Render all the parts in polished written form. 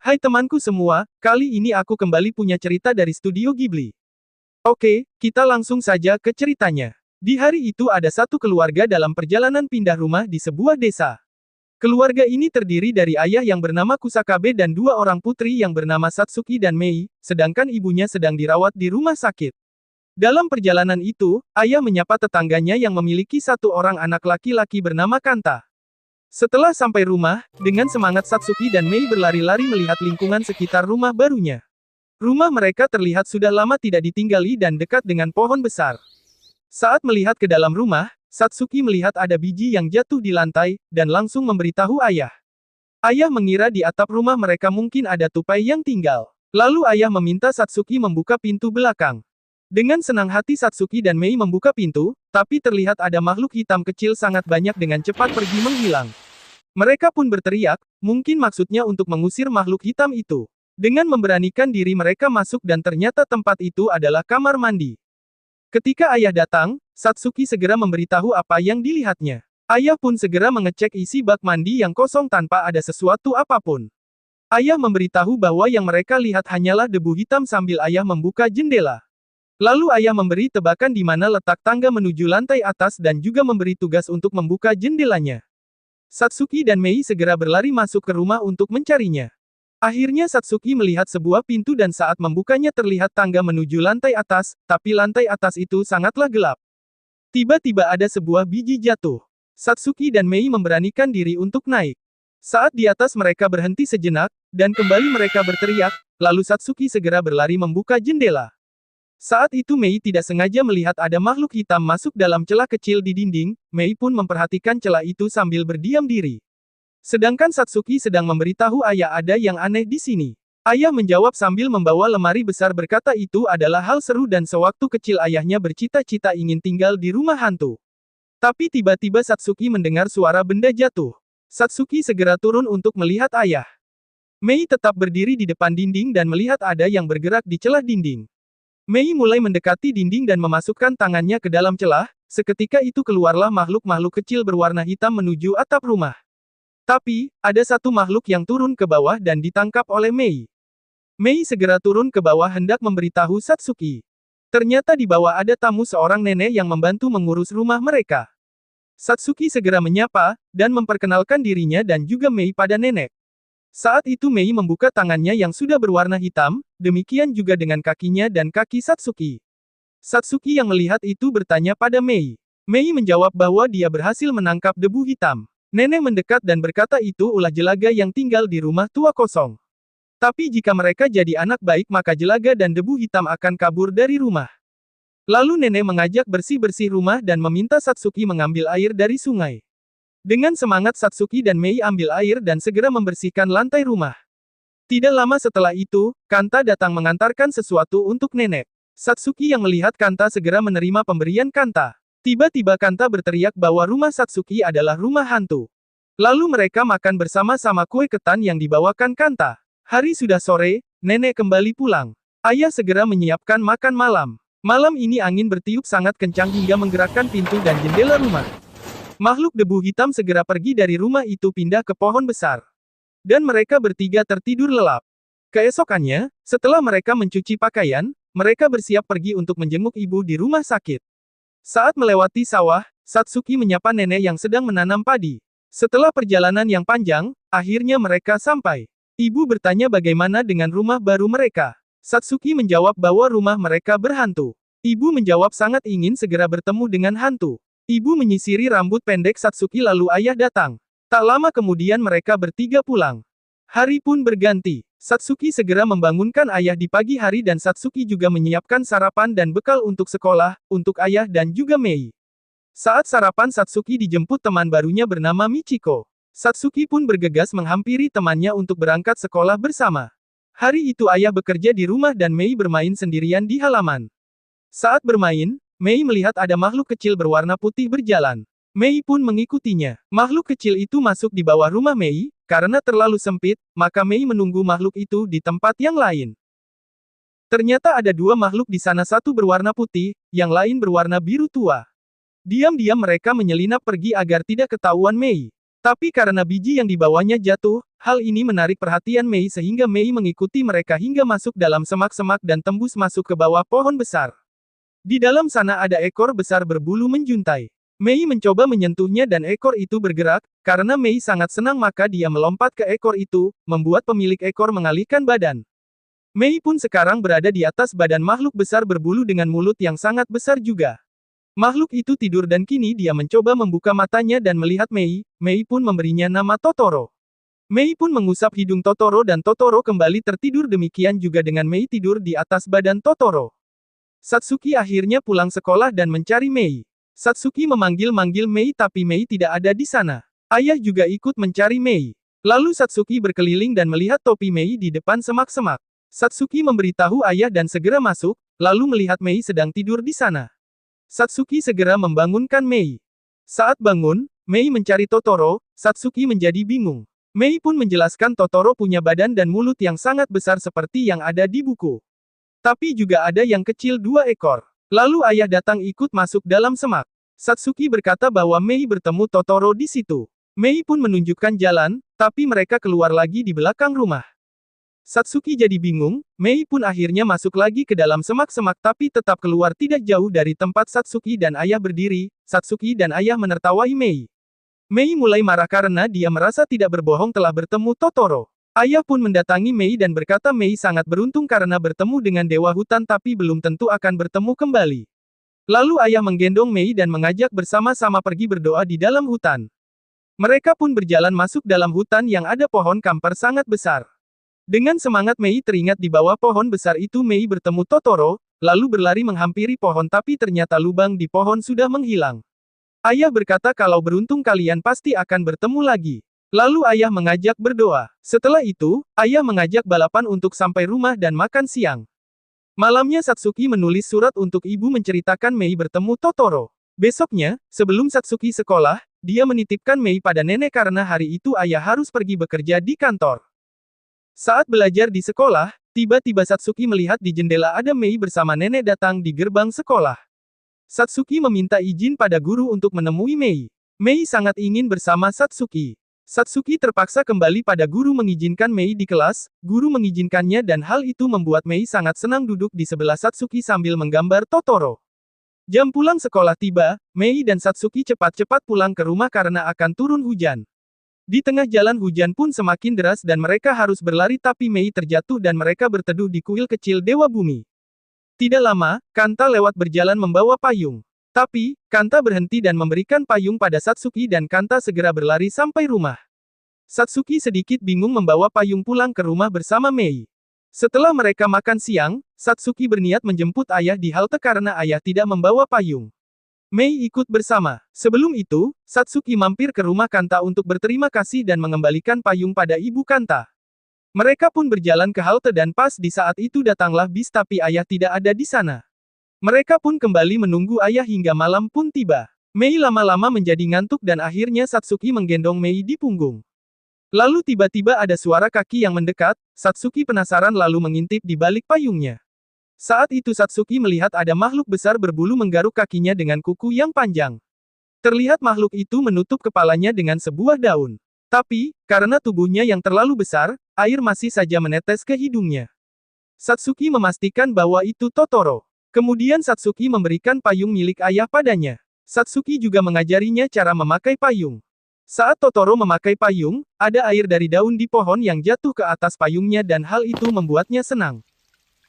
Hai temanku semua, kali ini aku kembali punya cerita dari Studio Ghibli. Oke, kita langsung saja ke ceritanya. Di hari itu ada satu keluarga dalam perjalanan pindah rumah di sebuah desa. Keluarga ini terdiri dari ayah yang bernama Kusakabe dan dua orang putri yang bernama Satsuki dan Mei, sedangkan ibunya sedang dirawat di rumah sakit. Dalam perjalanan itu, ayah menyapa tetangganya yang memiliki satu orang anak laki-laki bernama Kanta. Setelah sampai rumah, dengan semangat Satsuki dan Mei berlari-lari melihat lingkungan sekitar rumah barunya. Rumah mereka terlihat sudah lama tidak ditinggali dan dekat dengan pohon besar. Saat melihat ke dalam rumah, Satsuki melihat ada biji yang jatuh di lantai, dan langsung memberitahu ayah. Ayah mengira di atap rumah mereka mungkin ada tupai yang tinggal. Lalu ayah meminta Satsuki membuka pintu belakang. Dengan senang hati Satsuki dan Mei membuka pintu, tapi terlihat ada makhluk hitam kecil sangat banyak dengan cepat pergi menghilang. Mereka pun berteriak, mungkin maksudnya untuk mengusir makhluk hitam itu. Dengan memberanikan diri mereka masuk dan ternyata tempat itu adalah kamar mandi. Ketika ayah datang, Satsuki segera memberitahu apa yang dilihatnya. Ayah pun segera mengecek isi bak mandi yang kosong tanpa ada sesuatu apapun. Ayah memberitahu bahwa yang mereka lihat hanyalah debu hitam sambil ayah membuka jendela. Lalu ayah memberi tebakan di mana letak tangga menuju lantai atas dan juga memberi tugas untuk membuka jendelanya. Satsuki dan Mei segera berlari masuk ke rumah untuk mencarinya. Akhirnya Satsuki melihat sebuah pintu dan saat membukanya terlihat tangga menuju lantai atas, tapi lantai atas itu sangatlah gelap. Tiba-tiba ada sebuah biji jatuh. Satsuki dan Mei memberanikan diri untuk naik. Saat di atas mereka berhenti sejenak, dan kembali mereka berteriak, lalu Satsuki segera berlari membuka jendela. Saat itu Mei tidak sengaja melihat ada makhluk hitam masuk dalam celah kecil di dinding, Mei pun memperhatikan celah itu sambil berdiam diri. Sedangkan Satsuki sedang memberitahu ayah ada yang aneh di sini. Ayah menjawab sambil membawa lemari besar berkata itu adalah hal seru dan sewaktu kecil ayahnya bercita-cita ingin tinggal di rumah hantu. Tapi tiba-tiba Satsuki mendengar suara benda jatuh. Satsuki segera turun untuk melihat ayah. Mei tetap berdiri di depan dinding dan melihat ada yang bergerak di celah dinding. Mei mulai mendekati dinding dan memasukkan tangannya ke dalam celah, seketika itu keluarlah makhluk-makhluk kecil berwarna hitam menuju atap rumah. Tapi, ada satu makhluk yang turun ke bawah dan ditangkap oleh Mei. Mei segera turun ke bawah hendak memberitahu Satsuki. Ternyata di bawah ada tamu seorang nenek yang membantu mengurus rumah mereka. Satsuki segera menyapa, dan memperkenalkan dirinya dan juga Mei pada nenek. Saat itu Mei membuka tangannya yang sudah berwarna hitam, demikian juga dengan kakinya dan kaki Satsuki. Satsuki yang melihat itu bertanya pada Mei. Mei menjawab bahwa dia berhasil menangkap debu hitam. Nenek mendekat dan berkata itu ulah jelaga yang tinggal di rumah tua kosong. Tapi jika mereka jadi anak baik maka jelaga dan debu hitam akan kabur dari rumah. Lalu nenek mengajak bersih-bersih rumah dan meminta Satsuki mengambil air dari sungai. Dengan semangat Satsuki dan Mei ambil air dan segera membersihkan lantai rumah. Tidak lama setelah itu, Kanta datang mengantarkan sesuatu untuk nenek. Satsuki yang melihat Kanta segera menerima pemberian Kanta. Tiba-tiba Kanta berteriak bahwa rumah Satsuki adalah rumah hantu. Lalu mereka makan bersama-sama kue ketan yang dibawakan Kanta. Hari sudah sore, nenek kembali pulang. Ayah segera menyiapkan makan malam. Malam ini angin bertiup sangat kencang hingga menggerakkan pintu dan jendela rumah. Makhluk debu hitam segera pergi dari rumah itu pindah ke pohon besar. Dan mereka bertiga tertidur lelap. Keesokannya, setelah mereka mencuci pakaian, mereka bersiap pergi untuk menjenguk ibu di rumah sakit. Saat melewati sawah, Satsuki menyapa nenek yang sedang menanam padi. Setelah perjalanan yang panjang, akhirnya mereka sampai. Ibu bertanya bagaimana dengan rumah baru mereka. Satsuki menjawab bahwa rumah mereka berhantu. Ibu menjawab sangat ingin segera bertemu dengan hantu. Ibu menyisiri rambut pendek Satsuki lalu ayah datang. Tak lama kemudian mereka bertiga pulang. Hari pun berganti. Satsuki segera membangunkan ayah di pagi hari dan Satsuki juga menyiapkan sarapan dan bekal untuk sekolah, untuk ayah dan juga Mei. Saat sarapan Satsuki dijemput teman barunya bernama Michiko. Satsuki pun bergegas menghampiri temannya untuk berangkat sekolah bersama. Hari itu ayah bekerja di rumah dan Mei bermain sendirian di halaman. Saat bermain, Mei melihat ada makhluk kecil berwarna putih berjalan. Mei pun mengikutinya. Makhluk kecil itu masuk di bawah rumah Mei, karena terlalu sempit, maka Mei menunggu makhluk itu di tempat yang lain. Ternyata ada dua makhluk di sana, satu berwarna putih, yang lain berwarna biru tua. Diam-diam mereka menyelinap pergi agar tidak ketahuan Mei. Tapi karena biji yang dibawanya jatuh, hal ini menarik perhatian Mei sehingga Mei mengikuti mereka hingga masuk dalam semak-semak dan tembus masuk ke bawah pohon besar. Di dalam sana ada ekor besar berbulu menjuntai. Mei mencoba menyentuhnya dan ekor itu bergerak, karena Mei sangat senang maka dia melompat ke ekor itu, membuat pemilik ekor mengalihkan badan. Mei pun sekarang berada di atas badan makhluk besar berbulu dengan mulut yang sangat besar juga. Makhluk itu tidur dan kini dia mencoba membuka matanya dan melihat Mei. Mei pun memberinya nama Totoro. Mei pun mengusap hidung Totoro dan Totoro kembali tertidur, demikian juga dengan Mei tidur di atas badan Totoro. Satsuki akhirnya pulang sekolah dan mencari Mei. Satsuki memanggil-manggil Mei tapi Mei tidak ada di sana. Ayah juga ikut mencari Mei. Lalu Satsuki berkeliling dan melihat topi Mei di depan semak-semak. Satsuki memberitahu ayah dan segera masuk, lalu melihat Mei sedang tidur di sana. Satsuki segera membangunkan Mei. Saat bangun, Mei mencari Totoro, Satsuki menjadi bingung. Mei pun menjelaskan Totoro punya badan dan mulut yang sangat besar seperti yang ada di buku. Tapi juga ada yang kecil 2 ekor. Lalu ayah datang ikut masuk dalam semak. Satsuki berkata bahwa Mei bertemu Totoro di situ. Mei pun menunjukkan jalan, tapi mereka keluar lagi di belakang rumah. Satsuki jadi bingung, Mei pun akhirnya masuk lagi ke dalam semak-semak tapi tetap keluar tidak jauh dari tempat Satsuki dan ayah berdiri. Satsuki dan ayah menertawai Mei. Mei mulai marah karena dia merasa tidak berbohong telah bertemu Totoro. Ayah pun mendatangi Mei dan berkata Mei sangat beruntung karena bertemu dengan Dewa Hutan tapi belum tentu akan bertemu kembali. Lalu ayah menggendong Mei dan mengajak bersama-sama pergi berdoa di dalam hutan. Mereka pun berjalan masuk dalam hutan yang ada pohon kampar sangat besar. Dengan semangat Mei teringat di bawah pohon besar itu Mei bertemu Totoro, lalu berlari menghampiri pohon tapi ternyata lubang di pohon sudah menghilang. Ayah berkata kalau beruntung kalian pasti akan bertemu lagi. Lalu ayah mengajak berdoa. Setelah itu, ayah mengajak balapan untuk sampai rumah dan makan siang. Malamnya Satsuki menulis surat untuk ibu menceritakan Mei bertemu Totoro. Besoknya, sebelum Satsuki sekolah, dia menitipkan Mei pada nenek karena hari itu ayah harus pergi bekerja di kantor. Saat belajar di sekolah, tiba-tiba Satsuki melihat di jendela ada Mei bersama nenek datang di gerbang sekolah. Satsuki meminta izin pada guru untuk menemui Mei. Mei sangat ingin bersama Satsuki. Satsuki terpaksa kembali pada guru mengizinkan Mei di kelas, guru mengizinkannya dan hal itu membuat Mei sangat senang duduk di sebelah Satsuki sambil menggambar Totoro. Jam pulang sekolah tiba, Mei dan Satsuki cepat-cepat pulang ke rumah karena akan turun hujan. Di tengah jalan hujan pun semakin deras dan mereka harus berlari tapi Mei terjatuh dan mereka berteduh di kuil kecil Dewa Bumi. Tidak lama, Kanta lewat berjalan membawa payung. Tapi, Kanta berhenti dan memberikan payung pada Satsuki dan Kanta segera berlari sampai rumah. Satsuki sedikit bingung membawa payung pulang ke rumah bersama Mei. Setelah mereka makan siang, Satsuki berniat menjemput ayah di halte karena ayah tidak membawa payung. Mei ikut bersama. Sebelum itu, Satsuki mampir ke rumah Kanta untuk berterima kasih dan mengembalikan payung pada ibu Kanta. Mereka pun berjalan ke halte dan pas di saat itu datanglah bis tapi ayah tidak ada di sana. Mereka pun kembali menunggu ayah hingga malam pun tiba. Mei lama-lama menjadi ngantuk dan akhirnya Satsuki menggendong Mei di punggung. Lalu tiba-tiba ada suara kaki yang mendekat, Satsuki penasaran lalu mengintip di balik payungnya. Saat itu Satsuki melihat ada makhluk besar berbulu menggaruk kakinya dengan kuku yang panjang. Terlihat makhluk itu menutup kepalanya dengan sebuah daun. Tapi, karena tubuhnya yang terlalu besar, air masih saja menetes ke hidungnya. Satsuki memastikan bahwa itu Totoro. Kemudian Satsuki memberikan payung milik ayah padanya. Satsuki juga mengajarinya cara memakai payung. Saat Totoro memakai payung, ada air dari daun di pohon yang jatuh ke atas payungnya dan hal itu membuatnya senang.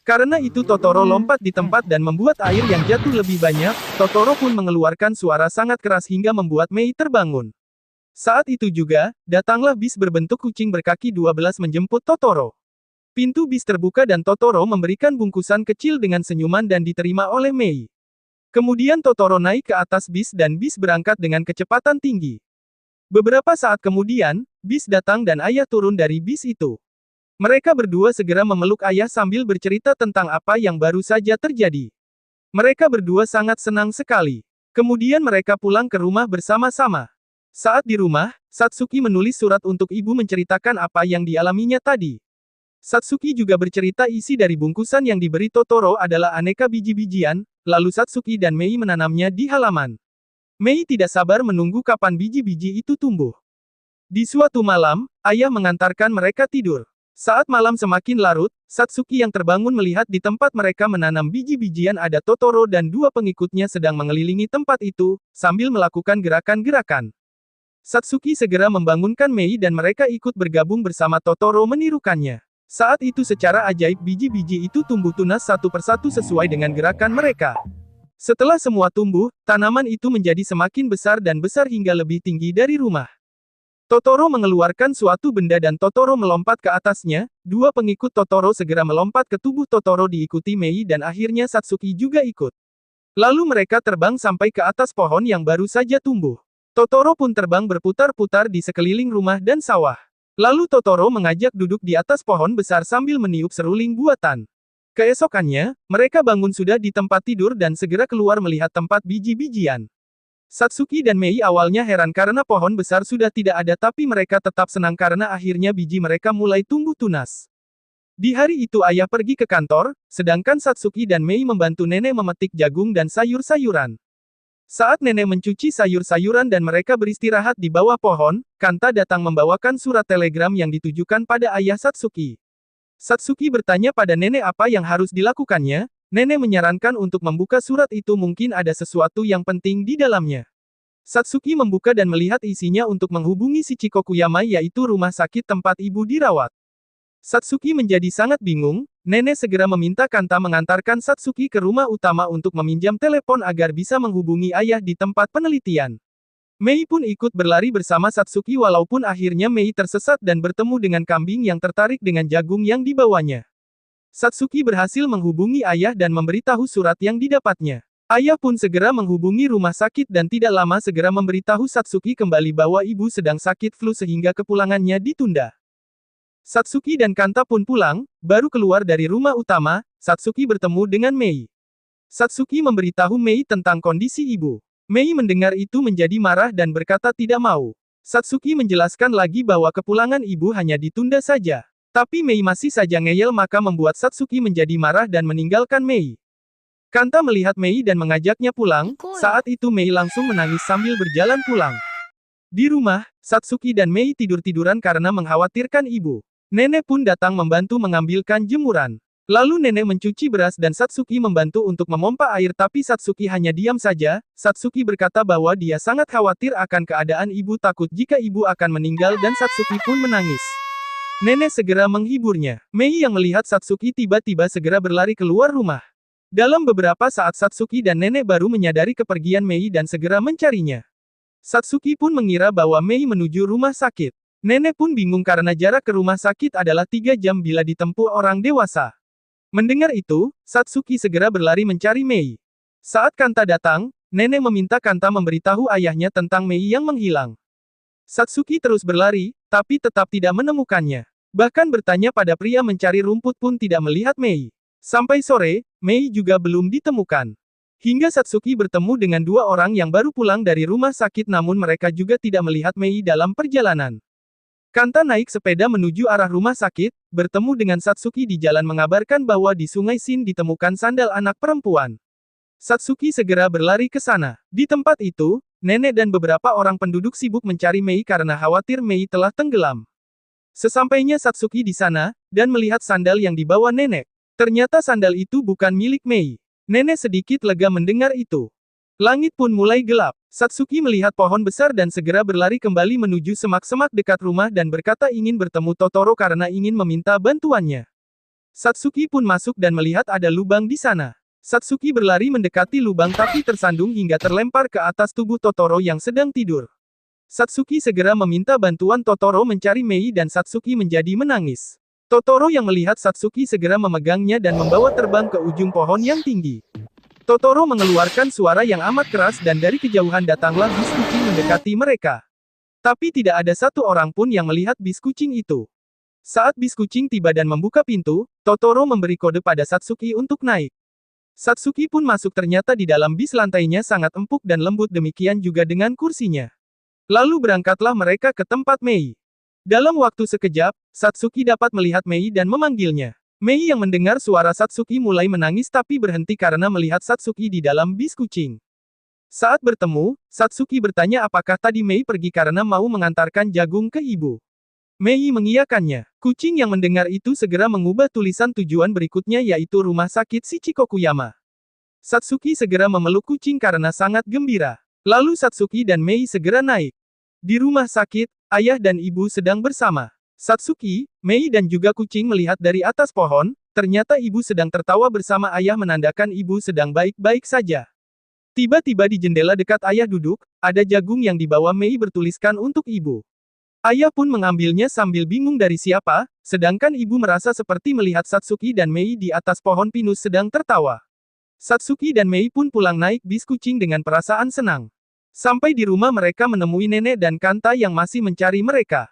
Karena itu Totoro lompat di tempat dan membuat air yang jatuh lebih banyak, Totoro pun mengeluarkan suara sangat keras hingga membuat Mei terbangun. Saat itu juga, datanglah bis berbentuk kucing berkaki 12 menjemput Totoro. Pintu bis terbuka dan Totoro memberikan bungkusan kecil dengan senyuman dan diterima oleh Mei. Kemudian Totoro naik ke atas bis dan bis berangkat dengan kecepatan tinggi. Beberapa saat kemudian, bis datang dan ayah turun dari bis itu. Mereka berdua segera memeluk ayah sambil bercerita tentang apa yang baru saja terjadi. Mereka berdua sangat senang sekali. Kemudian mereka pulang ke rumah bersama-sama. Saat di rumah, Satsuki menulis surat untuk ibu menceritakan apa yang dialaminya tadi. Satsuki juga bercerita isi dari bungkusan yang diberi Totoro adalah aneka biji-bijian, lalu Satsuki dan Mei menanamnya di halaman. Mei tidak sabar menunggu kapan biji-biji itu tumbuh. Di suatu malam, ayah mengantarkan mereka tidur. Saat malam semakin larut, Satsuki yang terbangun melihat di tempat mereka menanam biji-bijian ada Totoro dan dua pengikutnya sedang mengelilingi tempat itu, sambil melakukan gerakan-gerakan. Satsuki segera membangunkan Mei dan mereka ikut bergabung bersama Totoro menirukannya. Saat itu secara ajaib biji-biji itu tumbuh tunas satu persatu sesuai dengan gerakan mereka. Setelah semua tumbuh, tanaman itu menjadi semakin besar dan besar hingga lebih tinggi dari rumah. Totoro mengeluarkan suatu benda dan Totoro melompat ke atasnya, dua pengikut Totoro segera melompat ke tubuh Totoro diikuti Mei dan akhirnya Satsuki juga ikut. Lalu mereka terbang sampai ke atas pohon yang baru saja tumbuh. Totoro pun terbang berputar-putar di sekeliling rumah dan sawah. Lalu Totoro mengajak duduk di atas pohon besar sambil meniup seruling buatan. Keesokannya, mereka bangun sudah di tempat tidur dan segera keluar melihat tempat biji-bijian. Satsuki dan Mei awalnya heran karena pohon besar sudah tidak ada tapi mereka tetap senang karena akhirnya biji mereka mulai tumbuh tunas. Di hari itu ayah pergi ke kantor, sedangkan Satsuki dan Mei membantu nenek memetik jagung dan sayur-sayuran. Saat nenek mencuci sayur-sayuran dan mereka beristirahat di bawah pohon, Kanta datang membawakan surat telegram yang ditujukan pada ayah Satsuki. Satsuki bertanya pada nenek apa yang harus dilakukannya. Nenek menyarankan untuk membuka surat itu mungkin ada sesuatu yang penting di dalamnya. Satsuki membuka dan melihat isinya untuk menghubungi si Shikokuyama yaitu rumah sakit tempat ibu dirawat. Satsuki menjadi sangat bingung, nenek segera meminta Kanta mengantarkan Satsuki ke rumah utama untuk meminjam telepon agar bisa menghubungi ayah di tempat penelitian. Mei pun ikut berlari bersama Satsuki walaupun akhirnya Mei tersesat dan bertemu dengan kambing yang tertarik dengan jagung yang dibawanya. Satsuki berhasil menghubungi ayah dan memberitahu surat yang didapatnya. Ayah pun segera menghubungi rumah sakit dan tidak lama segera memberitahu Satsuki kembali bahwa ibu sedang sakit flu sehingga kepulangannya ditunda. Satsuki dan Kanta pun pulang, baru keluar dari rumah utama, Satsuki bertemu dengan Mei. Satsuki memberitahu Mei tentang kondisi ibu. Mei mendengar itu menjadi marah dan berkata tidak mau. Satsuki menjelaskan lagi bahwa kepulangan ibu hanya ditunda saja. Tapi Mei masih saja ngeyel maka membuat Satsuki menjadi marah dan meninggalkan Mei. Kanta melihat Mei dan mengajaknya pulang, saat itu Mei langsung menangis sambil berjalan pulang. Di rumah, Satsuki dan Mei tidur-tiduran karena mengkhawatirkan ibu. Nenek pun datang membantu mengambilkan jemuran. Lalu nenek mencuci beras dan Satsuki membantu untuk memompa air tapi Satsuki hanya diam saja. Satsuki berkata bahwa dia sangat khawatir akan keadaan ibu takut jika ibu akan meninggal dan Satsuki pun menangis. Nenek segera menghiburnya. Mei yang melihat Satsuki tiba-tiba segera berlari keluar rumah. Dalam beberapa saat Satsuki dan nenek baru menyadari kepergian Mei dan segera mencarinya. Satsuki pun mengira bahwa Mei menuju rumah sakit. Nenek pun bingung karena jarak ke rumah sakit adalah 3 jam bila ditempuh orang dewasa. Mendengar itu, Satsuki segera berlari mencari Mei. Saat Kanta datang, nenek meminta Kanta memberitahu ayahnya tentang Mei yang menghilang. Satsuki terus berlari, tapi tetap tidak menemukannya. Bahkan bertanya pada pria mencari rumput pun tidak melihat Mei. Sampai sore, Mei juga belum ditemukan. Hingga Satsuki bertemu dengan dua orang yang baru pulang dari rumah sakit namun mereka juga tidak melihat Mei dalam perjalanan. Kanta naik sepeda menuju arah rumah sakit, bertemu dengan Satsuki di jalan mengabarkan bahwa di Sungai Shin ditemukan sandal anak perempuan. Satsuki segera berlari ke sana. Di tempat itu, nenek dan beberapa orang penduduk sibuk mencari Mei karena khawatir Mei telah tenggelam. Sesampainya Satsuki di sana, dan melihat sandal yang dibawa nenek. Ternyata sandal itu bukan milik Mei. Nenek sedikit lega mendengar itu. Langit pun mulai gelap. Satsuki melihat pohon besar dan segera berlari kembali menuju semak-semak dekat rumah dan berkata ingin bertemu Totoro karena ingin meminta bantuannya. Satsuki pun masuk dan melihat ada lubang di sana. Satsuki berlari mendekati lubang tapi tersandung hingga terlempar ke atas tubuh Totoro yang sedang tidur. Satsuki segera meminta bantuan Totoro mencari Mei dan Satsuki menjadi menangis. Totoro yang melihat Satsuki segera memegangnya dan membawa terbang ke ujung pohon yang tinggi. Totoro mengeluarkan suara yang amat keras dan dari kejauhan datanglah bis kucing mendekati mereka. Tapi tidak ada satu orang pun yang melihat bis kucing itu. Saat bis kucing tiba dan membuka pintu, Totoro memberi kode pada Satsuki untuk naik. Satsuki pun masuk ternyata di dalam bis lantainya sangat empuk dan lembut demikian juga dengan kursinya. Lalu berangkatlah mereka ke tempat Mei. Dalam waktu sekejap, Satsuki dapat melihat Mei dan memanggilnya. Mei yang mendengar suara Satsuki mulai menangis tapi berhenti karena melihat Satsuki di dalam bis kucing. Saat bertemu, Satsuki bertanya apakah tadi Mei pergi karena mau mengantarkan jagung ke ibu. Mei mengiyakannya. Kucing yang mendengar itu segera mengubah tulisan tujuan berikutnya yaitu rumah sakit Shichikokuyama. Satsuki segera memeluk kucing karena sangat gembira. Lalu Satsuki dan Mei segera naik. Di rumah sakit, ayah dan ibu sedang bersama. Satsuki, Mei dan juga kucing melihat dari atas pohon, ternyata ibu sedang tertawa bersama ayah menandakan ibu sedang baik-baik saja. Tiba-tiba di jendela dekat ayah duduk, ada jagung yang dibawa Mei bertuliskan untuk ibu. Ayah pun mengambilnya sambil bingung dari siapa, sedangkan ibu merasa seperti melihat Satsuki dan Mei di atas pohon pinus sedang tertawa. Satsuki dan Mei pun pulang naik bis kucing dengan perasaan senang. Sampai di rumah mereka menemui nenek dan Kanta yang masih mencari mereka.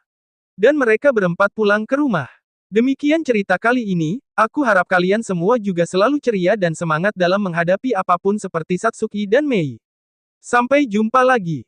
Dan mereka berempat pulang ke rumah. Demikian cerita kali ini, aku harap kalian semua juga selalu ceria dan semangat dalam menghadapi apapun seperti Satsuki dan Mei. Sampai jumpa lagi.